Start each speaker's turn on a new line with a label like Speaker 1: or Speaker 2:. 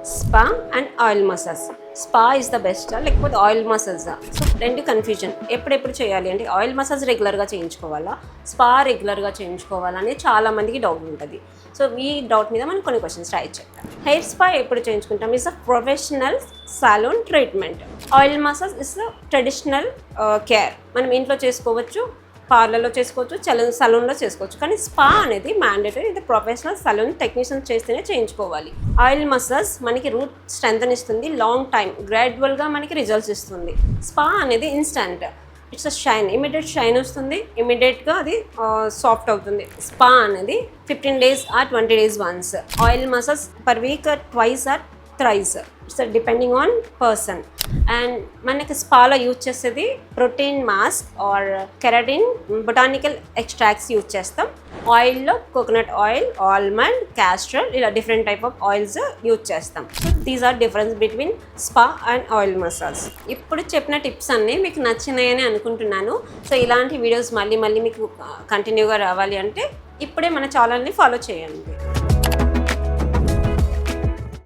Speaker 1: Spa and oil massage. Spa is the best లేకపోతే oil మసాజా? So రెండు confusion. ఎప్పుడెప్పుడు చేయాలి అంటే ఆయిల్ మసాజ్ రెగ్యులర్గా చేయించుకోవాలా, స్పా రెగ్యులర్గా చేయించుకోవాలా అనేది చాలా మందికి డౌట్ ఉంటుంది. సో ఈ డౌట్ మీద మనం కొన్ని క్వశ్చన్స్ ట్రై చేద్దాం. హెయిర్ స్పా ఎప్పుడు చేయించుకుంటాం? Is a professional salon treatment. Oil massage is a traditional care. మనం ఇంట్లో చేసుకోవచ్చు, పార్లర్లో చేసుకోవచ్చు, సలూన్లో చేసుకోవచ్చు. కానీ స్పా అనేది మ్యాండేటరీ. ఇది ప్రొఫెషనల్ సలూన్ టెక్నీషియన్స్ చేస్తేనే చేయించుకోవాలి. ఆయిల్ మసాజ్ మనకి రూట్ స్ట్రెంగ్త్ ఇస్తుంది, లాంగ్ టైం గ్రాడ్యువల్గా మనకి రిజల్ట్స్ ఇస్తుంది. స్పా అనేది instant, it's a shine, immediate shine వస్తుంది, ఇమీడియట్గా అది సాఫ్ట్ అవుతుంది. స్పా అనేది 15 days or 20 days once. Oil massage per week twice or thrice. It's depending on person. And మనకి స్పాలో యూజ్ చేసేది protein mask or keratin botanical extracts use చేస్తాం. ఆయిల్లో కోకోనట్ ఆయిల్, ఆల్మండ్, క్యాస్టర్, ఇలా different type of oils use చేస్తాం. So these are difference between spa and oil massage. ఇప్పుడు చెప్పిన tips అన్నీ మీకు నచ్చినాయని అనుకుంటున్నాను. సో ఇలాంటి వీడియోస్ మళ్ళీ మీకు కంటిన్యూగా రావాలి అంటే ఇప్పుడే మన ఛానల్ని ఫాలో చేయండి.